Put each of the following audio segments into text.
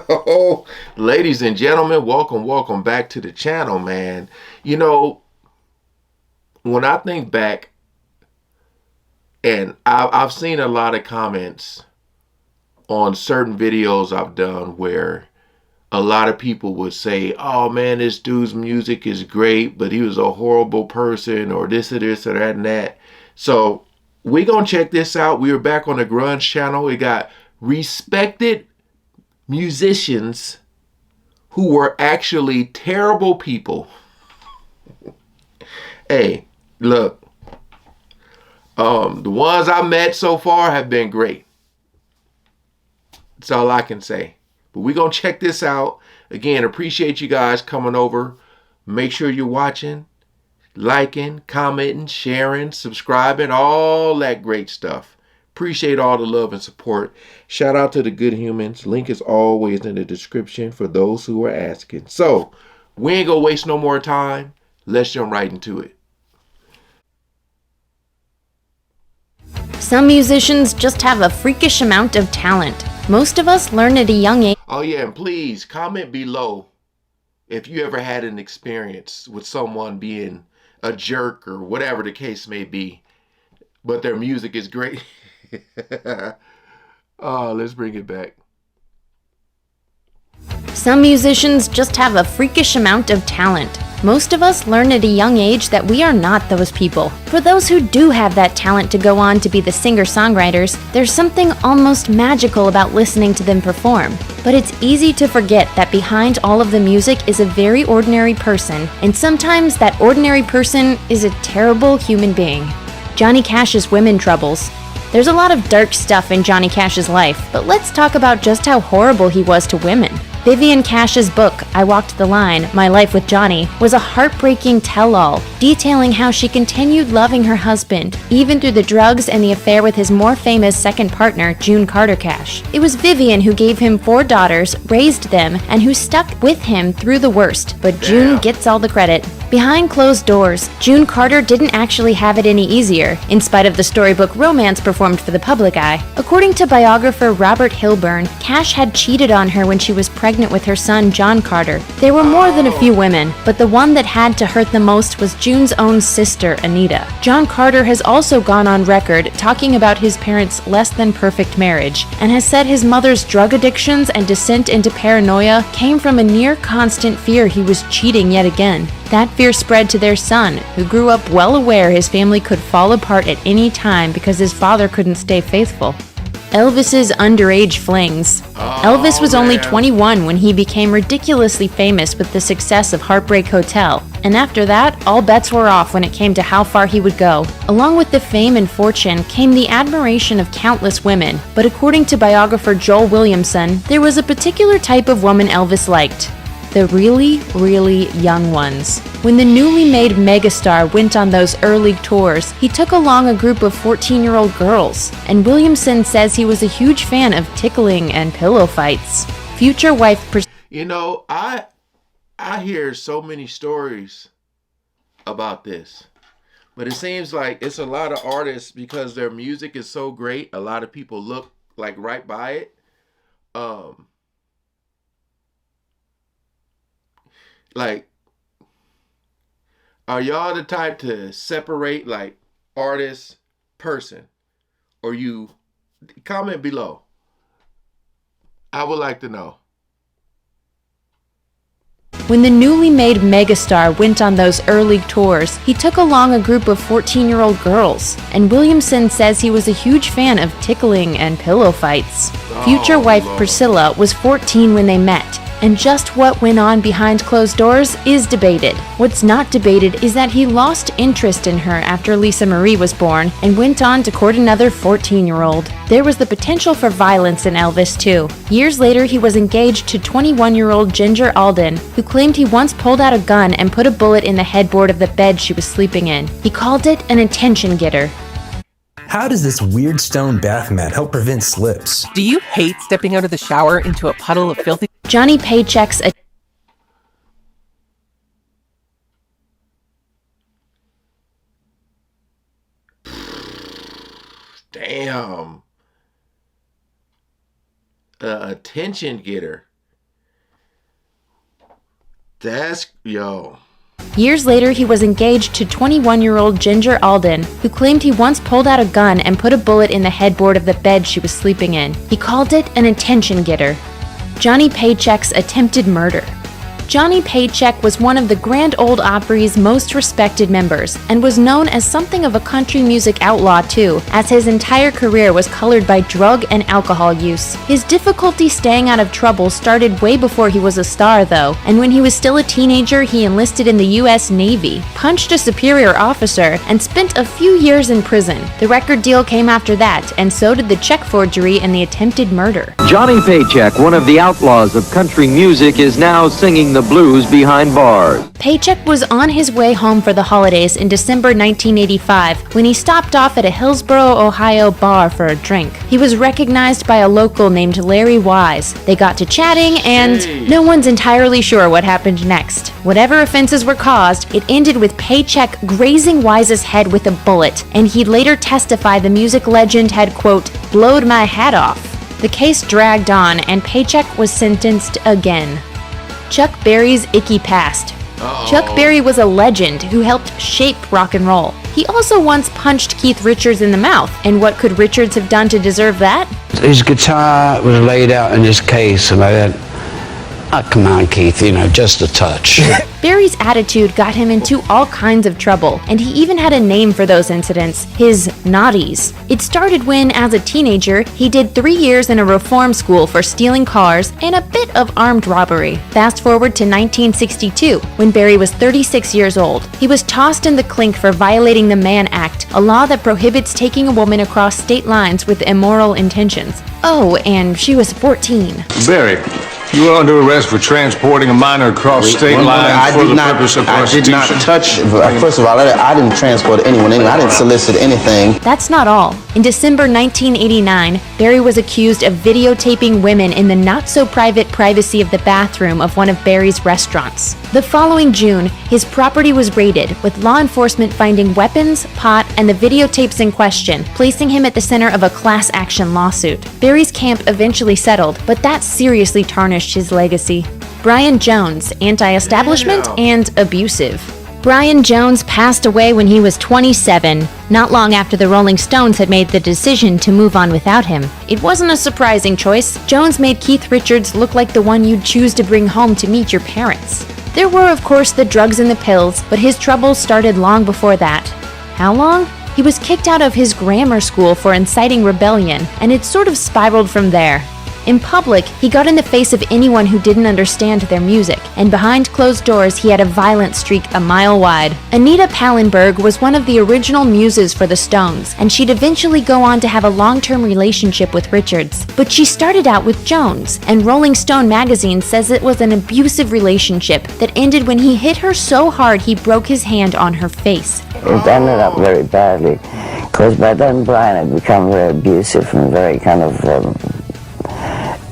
Oh, ladies and gentlemen, welcome back to the channel, man. You know, when I think back, and I've seen a lot of comments on certain videos I've done where a lot of people would say, oh man, this dude's music is great, but he was a horrible person, or this or this or that and that. So we gonna check this out. We are back on the Grunge channel. We got respected musicians who were actually terrible people. Hey, look, the ones I met so far have been great. That's all I can say. But we're going to check this out. Again, appreciate you guys coming over. Make sure you're watching, liking, commenting, sharing, subscribing, all that great stuff. Appreciate all the love and support. Shout out to the good humans. Link is always in the description for those who are asking. So, we ain't going to waste no more time. Let's jump right into it. Some musicians just have a freakish amount of talent. Most of us learn at a young age. Oh yeah, and please comment below if you ever had an experience with someone being a jerk or whatever the case may be, but their music is great. Oh, let's bring it back. Some musicians just have a freakish amount of talent. Most of us learn at a young age that we are not those people. For those who do have that talent to go on to be the singer-songwriters, there's something almost magical about listening to them perform. But it's easy to forget that behind all of the music is a very ordinary person, and sometimes that ordinary person is a terrible human being. Johnny Cash's women troubles. There's a lot of dark stuff in Johnny Cash's life, but let's talk about just how horrible he was to women. Vivian Cash's book, I Walked the Line, My Life with Johnny, was a heartbreaking tell-all, detailing how she continued loving her husband, even through the drugs and the affair with his more famous second partner, June Carter Cash. It was Vivian who gave him 4 daughters, raised them, and who stuck with him through the worst, but June gets all the credit. Behind closed doors, June Carter didn't actually have it any easier, in spite of the storybook romance performed for the public eye. According to biographer Robert Hilburn, Cash had cheated on her when she was pregnant with her son John Carter. There were more than a few women, but the one that had to hurt the most was June's own sister, Anita. John Carter has also gone on record talking about his parents' less-than-perfect marriage, and has said his mother's drug addictions and descent into paranoia came from a near-constant fear he was cheating yet again. That fear spread to their son, who grew up well aware his family could fall apart at any time because his father couldn't stay faithful. Elvis's underage flings. Elvis was only 21 when he became ridiculously famous with the success of Heartbreak Hotel, and after that, all bets were off when it came to how far he would go. Along with the fame and fortune came the admiration of countless women, but according to biographer Joel Williamson, there was a particular type of woman Elvis liked. The really, really young ones. When the newly made megastar went on those early tours, he took along a group of 14-year-old girls, and Williamson says he was a huge fan of tickling and pillow fights. Future wife You know, I hear so many stories about this, but it seems like it's a lot of artists, because their music is so great, a lot of people look like right by it. Like, are y'all the type to separate like artist, person, or you? Comment below. I would like to know. When the newly made megastar went on those early tours, he took along a group of 14-year-old girls, and Williamson says he was a huge fan of tickling and pillow fights. Future wife Priscilla was 14 when they met, and just what went on behind closed doors is debated. What's not debated is that he lost interest in her after Lisa Marie was born and went on to court another 14-year-old. There was the potential for violence in Elvis, too. Years later, he was engaged to 21-year-old Ginger Alden, who claimed he once pulled out a gun and put a bullet in the headboard of the bed she was sleeping in. He called it an attention getter. How does this weird stone bath mat help prevent slips? Do you hate stepping out of the shower into a puddle of filthy? Johnny Paycheck's Damn. attention getter. That's, yo. Years later, he was engaged to 21-year-old Ginger Alden, who claimed he once pulled out a gun and put a bullet in the headboard of the bed she was sleeping in. He called it an attention getter. Johnny Paycheck's attempted murder. Johnny Paycheck was one of the Grand Ole Opry's most respected members, and was known as something of a country music outlaw too, as his entire career was colored by drug and alcohol use. His difficulty staying out of trouble started way before he was a star though, and when he was still a teenager he enlisted in the US Navy, punched a superior officer, and spent a few years in prison. The record deal came after that, and so did the check forgery and the attempted murder. Johnny Paycheck, one of the outlaws of country music, is now singing the blues behind bars. Paycheck was on his way home for the holidays in December 1985 when he stopped off at a Hillsboro, Ohio bar for a drink. He was recognized by a local named Larry Wise. They got to chatting and no one's entirely sure what happened next. Whatever offenses were caused, it ended with Paycheck grazing Wise's head with a bullet, and he'd later testify the music legend had, quote, blowed my hat off. The case dragged on and Paycheck was sentenced again. Chuck Berry's icky past. Chuck Berry was a legend who helped shape rock and roll. He also once punched Keith Richards in the mouth, and what could Richards have done to deserve that? His guitar was laid out in this case, and I thought, oh, come on, Keith, just a touch. Berry's attitude got him into all kinds of trouble, and he even had a name for those incidents, his naughties. It started when, as a teenager, he did 3 years in a reform school for stealing cars and a bit of armed robbery. Fast forward to 1962, when Berry was 36 years old. He was tossed in the clink for violating the Mann Act, a law that prohibits taking a woman across state lines with immoral intentions. Oh, and she was 14. Berry, you are under arrest for transporting a minor across state lines for the purpose of prostitution. I did not touch. First of all, I didn't transport anyone. I didn't solicit anything. That's not all. In December 1989, Berry was accused of videotaping women in the not-so-private privacy of the bathroom of one of Berry's restaurants. The following June, his property was raided, with law enforcement finding weapons, pot, and the videotapes in question, placing him at the center of a class action lawsuit. Berry's camp eventually settled, but that seriously tarnished his legacy. Brian Jones, anti-establishment and abusive. Brian Jones passed away when he was 27, not long after the Rolling Stones had made the decision to move on without him. It wasn't a surprising choice. Jones made Keith Richards look like the one you'd choose to bring home to meet your parents. There were, of course, the drugs and the pills, but his troubles started long before that. How long? He was kicked out of his grammar school for inciting rebellion, and it sort of spiraled from there. In public, he got in the face of anyone who didn't understand their music, and behind closed doors he had a violent streak a mile wide. Anita Pallenberg was one of the original muses for the Stones, and she'd eventually go on to have a long-term relationship with Richards. But she started out with Jones, and Rolling Stone magazine says it was an abusive relationship that ended when he hit her so hard he broke his hand on her face. It ended up very badly, because by then Brian had become very abusive and very kind of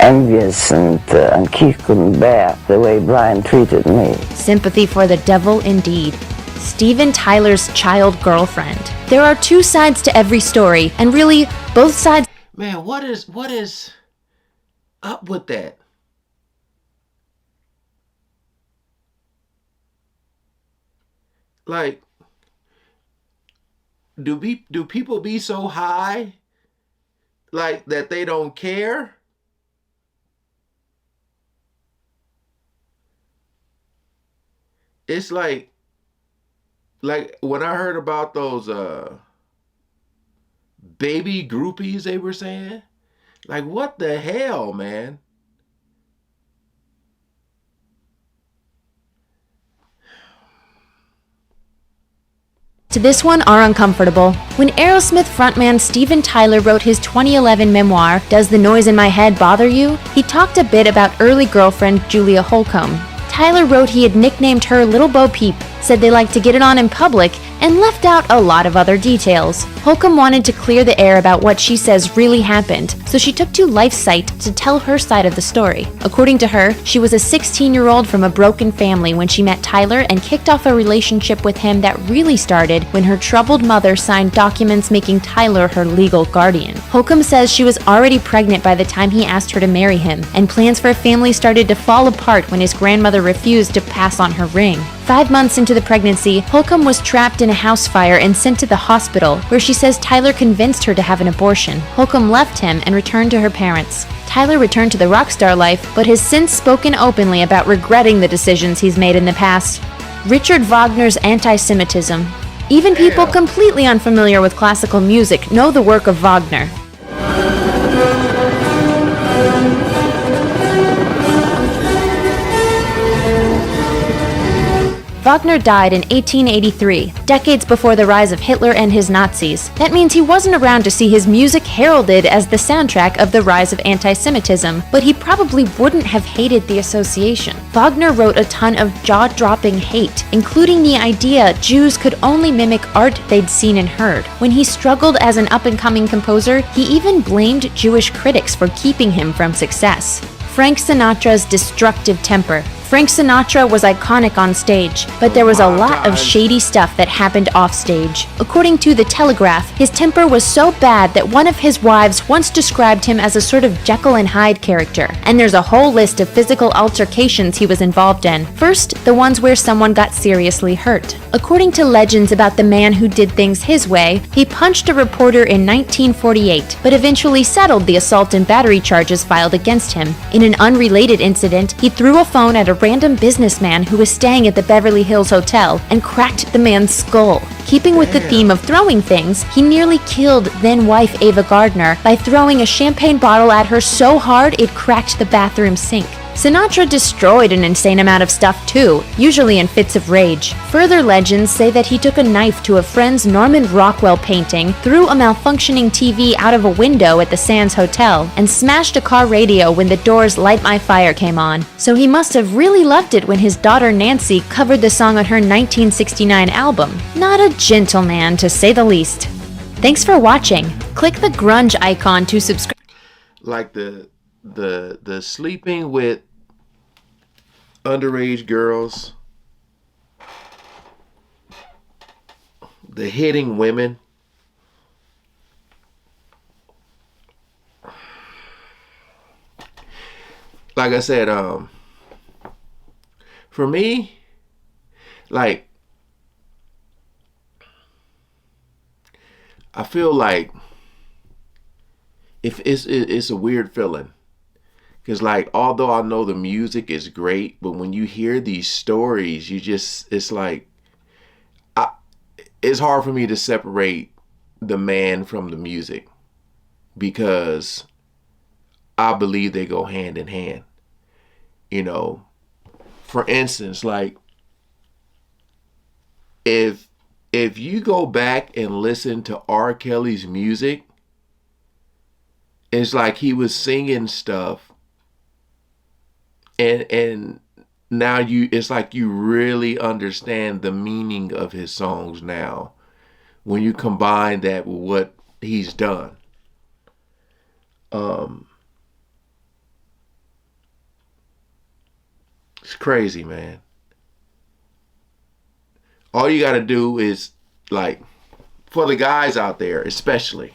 envious, and Keith couldn't bear the way Brian treated me. Sympathy for the devil indeed. Steven Tyler's child girlfriend. There are two sides to every story, and really, both sides... Man, what is up with that? Like, do people be so high, like, that they don't care? It's like when I heard about those baby groupies they were saying, like, what the hell, man? To this one are uncomfortable. When Aerosmith frontman Steven Tyler wrote his 2011 memoir, Does the Noise in My Head Bother You?, he talked a bit about early girlfriend Julia Holcomb. Tyler wrote he had nicknamed her Little Bo Peep. said they liked to get it on in public, and left out a lot of other details. Holcomb wanted to clear the air about what she says really happened, so she took to LifeSite to tell her side of the story. According to her, she was a 16-year-old from a broken family when she met Tyler and kicked off a relationship with him that really started when her troubled mother signed documents making Tyler her legal guardian. Holcomb says she was already pregnant by the time he asked her to marry him, and plans for a family started to fall apart when his grandmother refused to pass on her ring. 5 months into the pregnancy, Holcomb was trapped in a house fire and sent to the hospital, where she says Tyler convinced her to have an abortion. Holcomb left him and returned to her parents. Tyler returned to the rock star life, but has since spoken openly about regretting the decisions he's made in the past. Richard Wagner's anti-Semitism. Even people completely unfamiliar with classical music know the work of Wagner. Wagner died in 1883, decades before the rise of Hitler and his Nazis. That means he wasn't around to see his music heralded as the soundtrack of the rise of anti-Semitism, but he probably wouldn't have hated the association. Wagner wrote a ton of jaw-dropping hate, including the idea Jews could only mimic art they'd seen and heard. When he struggled as an up-and-coming composer, he even blamed Jewish critics for keeping him from success. Frank Sinatra's destructive temper. Frank Sinatra was iconic on stage, but there was a lot of shady stuff that happened offstage. According to The Telegraph, his temper was so bad that one of his wives once described him as a sort of Jekyll and Hyde character, and there's a whole list of physical altercations he was involved in. First, the ones where someone got seriously hurt. According to legends about the man who did things his way, he punched a reporter in 1948, but eventually settled the assault and battery charges filed against him. In an unrelated incident, he threw a phone at a random businessman who was staying at the Beverly Hills Hotel and cracked the man's skull. Keeping with the theme of throwing things, he nearly killed then-wife Ava Gardner by throwing a champagne bottle at her so hard it cracked the bathroom sink. Sinatra destroyed an insane amount of stuff too, usually in fits of rage. Further legends say that he took a knife to a friend's Norman Rockwell painting, threw a malfunctioning TV out of a window at the Sands Hotel, and smashed a car radio when the Doors' Light My Fire came on. So he must have really loved it when his daughter Nancy covered the song on her 1969 album. Not a gentleman, to say the least. Thanks for watching. Click the grunge icon to subscribe. Like the sleeping with underage girls, the hitting women, like I said, for me, like, I feel like if it's a weird feeling. Because, like, although I know the music is great, but when you hear these stories, it's like, it's hard for me to separate the man from the music. Because I believe they go hand in hand. You know, for instance, like, if you go back and listen to R. Kelly's music, it's like he was singing stuff. And now it's like you really understand the meaning of his songs now when you combine that with what he's done. It's crazy, man. All you got to do is, like, for the guys out there especially,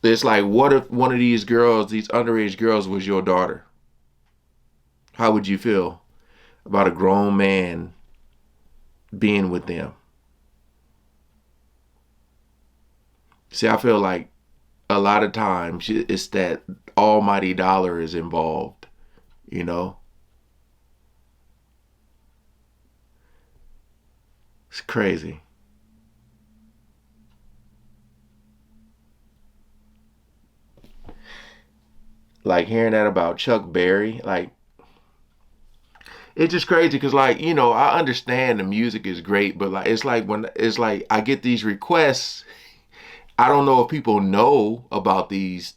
it's like, what if one of these girls, these underage girls, was your daughter? How would you feel about a grown man being with them? See, I feel like a lot of times it's that almighty dollar is involved, you know? It's crazy. Like, hearing that about Chuck Berry, like, it's just crazy because, like, you know, I understand the music is great, but, like, it's like I get these requests. I don't know if people know about these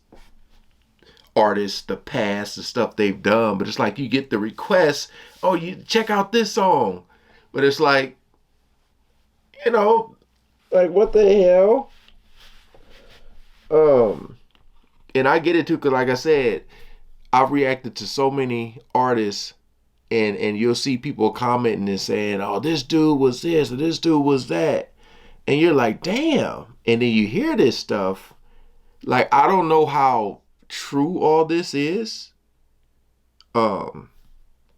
artists, the past, the stuff they've done, but it's like you get the requests, oh, you check out this song. But it's like, you know, like what the hell? And I get it too, because like I said, I've reacted to so many artists, and you'll see people commenting and saying, oh, this dude was this, or this dude was that. And you're like, damn. And then you hear this stuff. Like, I don't know how true all this is. But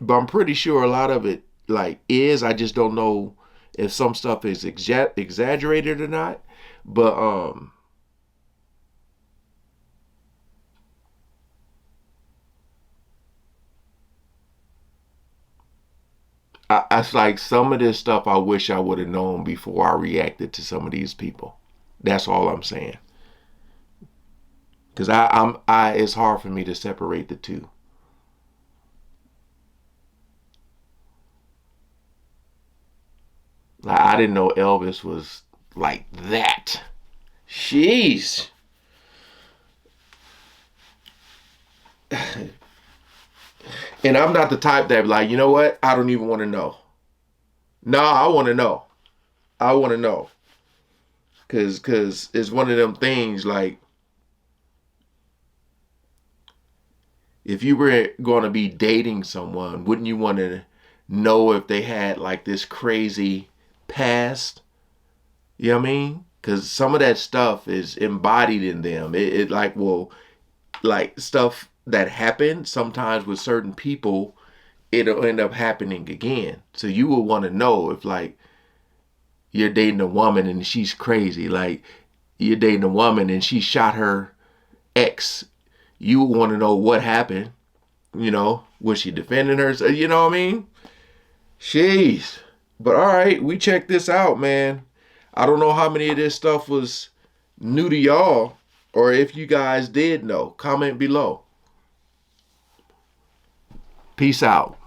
I'm pretty sure a lot of it, like, is. I just don't know if some stuff is exaggerated or not. But, it's like some of this stuff I wish I would have known before I reacted to some of these people. That's all I'm saying. Because it's hard for me to separate the two. Like, I didn't know Elvis was like that. Jeez. And I'm not the type that like, you know what? I don't even want to know. No, I want to know. I want to know. Cause it's one of them things like, if you were going to be dating someone, wouldn't you want to know if they had like this crazy past? You know what I mean? Because some of that stuff is embodied in them. It like, well, like stuff that happened sometimes with certain people, it'll end up happening again. So you will want to know if like you're dating a woman and she's crazy. Like you're dating a woman and she shot her ex. You will want to know what happened. You know, was she defending her? You know what I mean? Jeez. But all right, we checked this out, man. I don't know how many of this stuff was new to y'all, or if you guys did know. Comment below. Peace out.